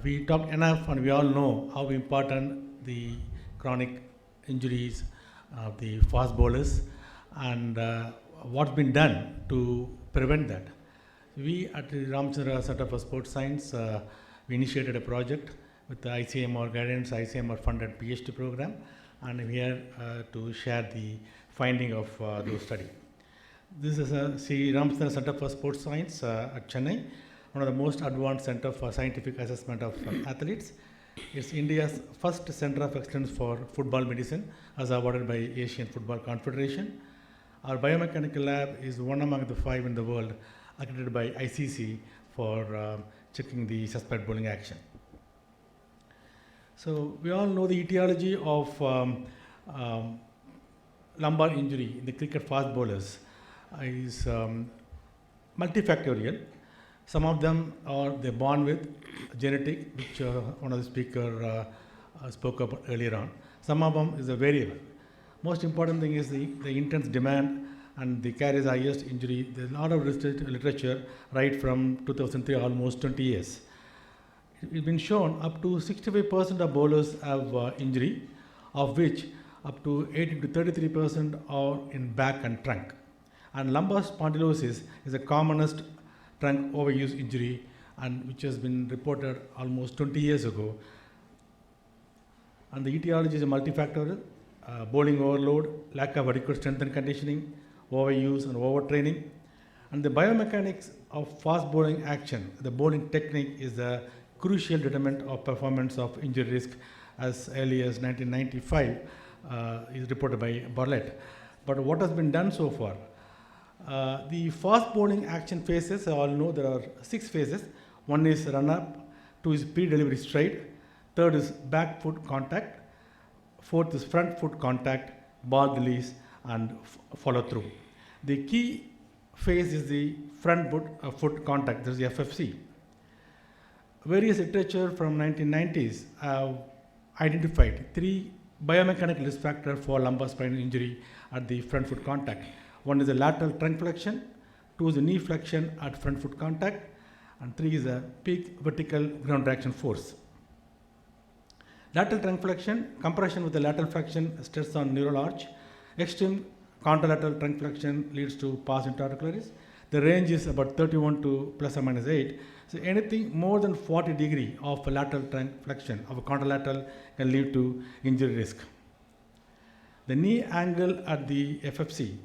we talked enough and we all know how important the chronic injuries of the fast bowlers and what's been done to prevent that. We at the Ramchandra Center for Sports Science, we initiated a project with the ICMR guidance, ICMR funded PhD program, and we are here to share the finding of those study. This is a Ramchandra Center for Sports Science at Chennai, one of the most advanced center for scientific assessment of athletes. It's India's first center of excellence for football medicine, as awarded by Asian Football Confederation. Our biomechanical lab is one among the 5 in the world accredited by ICC for checking the suspect bowling action. So we all know the etiology of lumbar injury in the cricket fast bowlers is multifactorial. Some of them are they're born with genetic, which one of the speaker spoke about earlier on. Some of them is a variable. Most important thing is the intense demand and the carries highest injury. There's a lot of literature right from 2003, almost 20 years. It's been shown up to 65% of bowlers have injury, of which up to 18 to 33% are in back and trunk. And lumbar spondylosis is the commonest trunk overuse injury, and which has been reported almost 20 years ago. And the etiology is multifactorial: bowling overload, lack of adequate strength and conditioning, overuse and overtraining. And the biomechanics of fast bowling action, the bowling technique, is a crucial determinant of performance of injury risk, as early as 1995 is reported by Bartlett. But what has been done so far? The fast bowling action phases, I all know there are 6 phases. One is run up, 2 is pre-delivery stride, 3rd is back foot contact, 4th is front foot contact, ball release, and follow through. The key phase is the front foot contact, this is the FFC. Various literature from 1990s have identified 3 biomechanical risk factors for lumbar spine injury at the front foot contact. One is the lateral trunk flexion, 2 is the knee flexion at front foot contact, and 3 is a peak vertical ground reaction force. Lateral trunk flexion, compression with the lateral flexion, stress on neural arch. Extreme contralateral trunk flexion leads to pars interarticularis. The range is about 31 to plus or minus 8. So anything more than 40 degree of a lateral trunk flexion of a contralateral can lead to injury risk. The knee angle at the FFC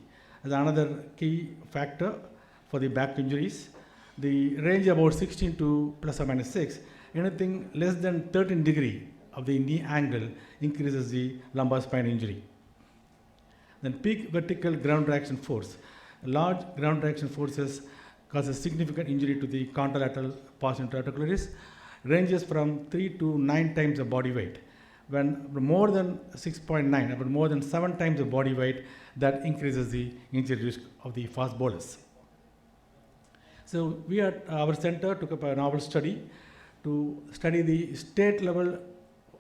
is another key factor for the back injuries. The range about 16 to plus or minus 6. Anything less than 13 degree of the knee angle increases the lumbar spine injury. Then peak vertical ground reaction force. Large ground reaction forces causes significant injury to the contralateral pars interarticularis, ranges from 3 to 9 times the body weight. When more than 6.9, about more than 7 times the body weight, that increases the injury risk of the fast bowlers. So we at our center took up a novel study to study the state level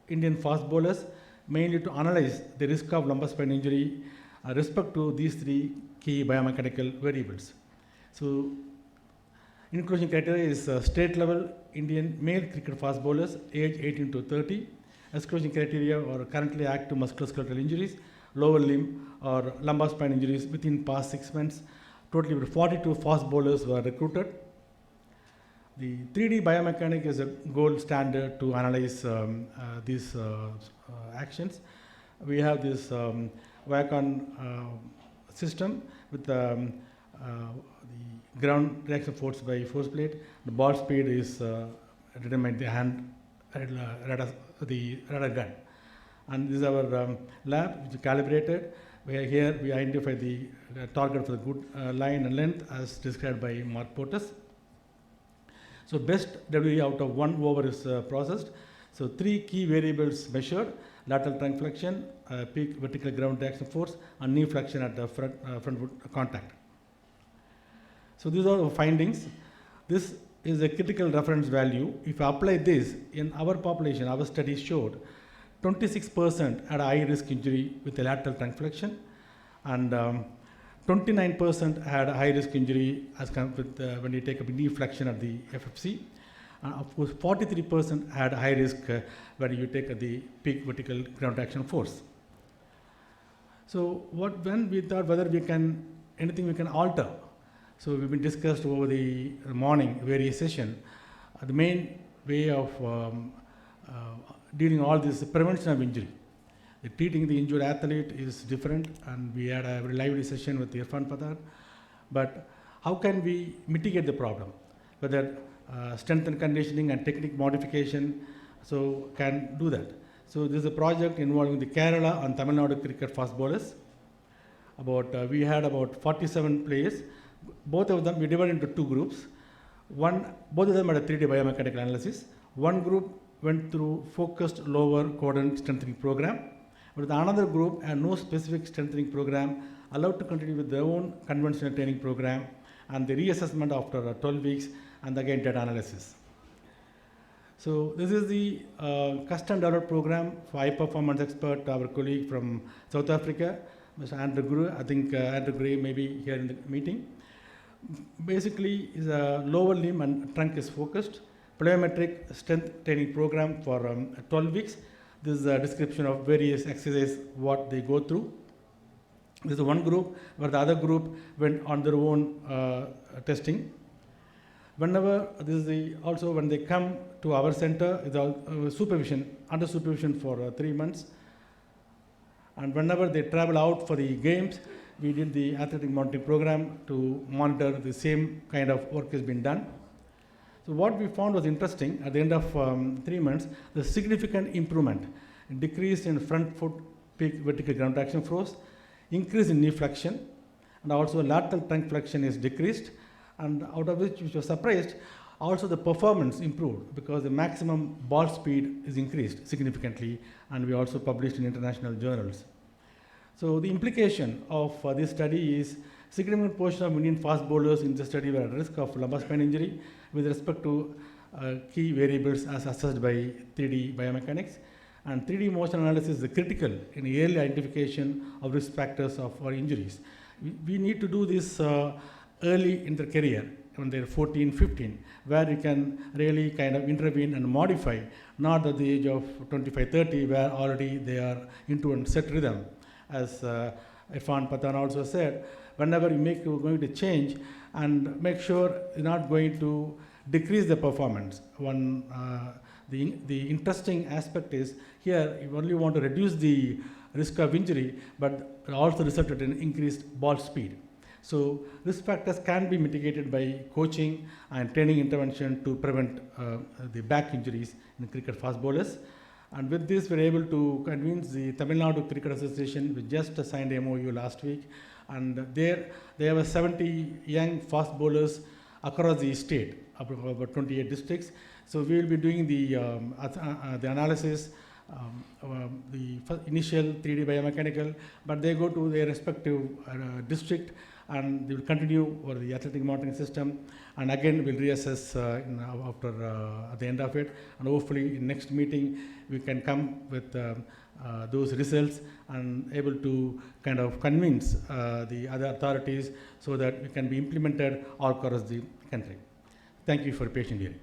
Indian fast bowlers, mainly to analyze the risk of lumbar spine injury respect to these 3 key biomechanical variables. So inclusion criteria is state level Indian male cricket fast bowlers, age 18 to 30. Exclusion criteria are currently active musculoskeletal injuries, lower limb or lumbar spine injuries within past 6 months. Totally 42 fast bowlers were recruited. The 3D biomechanic is a gold standard to analyze these actions. We have this Wacom system with the ground reaction force by force plate. The ball speed is determined the hand the radar gun. And this is our lab, which is calibrated. We identify the target for the good line and length as described by Mark Portas. So best WE out of 1 over is processed. So 3 key variables measured: lateral trunk flexion, peak vertical ground reaction force, and knee flexion at the front foot contact. So these are the findings. This is a critical reference value. If I apply this in our population, our studies showed 26% had a high risk injury with a lateral trunk flexion, and 29% had a high risk injury as with when you take up knee flexion at the FFC, And of course, 43% had high risk when you take the peak vertical ground action force. So when we thought whether we can, anything we can alter. So we've been discussed over the morning various session. The main way of dealing all this prevention of injury. Treating the injured athlete is different, and we had a very lively session with Irfan Pathan. But how can we mitigate the problem? Whether strength and conditioning and technique modification, so can do that. So this is a project involving the Kerala and Tamil Nadu cricket fast bowlers. We had about 47 players. Both of them, we divided into two groups. Both of them had a 3D biomechanical analysis. One group went through focused lower quadrant strengthening program, but the another group had no specific strengthening program, allowed to continue with their own conventional training program, and the reassessment after 12 weeks, and again data analysis. So this is the custom developed program for high performance expert, our colleague from South Africa, Mr. Andrew Gray. I think Andrew Gray may be here in the meeting. Basically, is a lower limb and trunk is focused, plyometric strength training program for 12 weeks. This is a description of various exercises, what they go through. This is one group, where the other group went on their own testing. Whenever, also when they come to our center, it's supervision, under supervision for 3 months. And whenever they travel out for the games, we did the athletic monitoring program to monitor the same kind of work has been done. So what we found was interesting, at the end of 3 months, the significant improvement, decrease in front foot peak vertical ground traction force, increase in knee flexion, and also lateral trunk flexion is decreased, and out of which was surprised, also the performance improved because the maximum ball speed is increased significantly, and we also published in international journals. So the implication of this study is significant portion of Indian fast bowlers in the study were at risk of lumbar spine injury with respect to key variables as assessed by 3D biomechanics. And 3D motion analysis is critical in early identification of risk factors for injuries. We need to do this early in their career, when they're 14, 15, where you can really kind of intervene and modify, not at the age of 25, 30, where already they are into a set rhythm. As Irfan Pathan also said, whenever you're going to change, and make sure you're not going to decrease the performance. The interesting aspect is here you only want to reduce the risk of injury, but also resulted in increased ball speed. So risk factors can be mitigated by coaching and training intervention to prevent the back injuries in cricket fast bowlers. And with this, we're able to convince the Tamil Nadu Cricket Association, we just signed a MOU last week, and there they have 70 young fast bowlers across the state, about 28 districts. So we will be doing the analysis, the initial 3D biomechanical, but they go to their respective district, and they will continue over the athletic monitoring system, and again we'll reassess after at the end of it, and hopefully in next meeting we can come with those results and able to kind of convince the other authorities so that it can be implemented all across the country. Thank you for your patient hearing.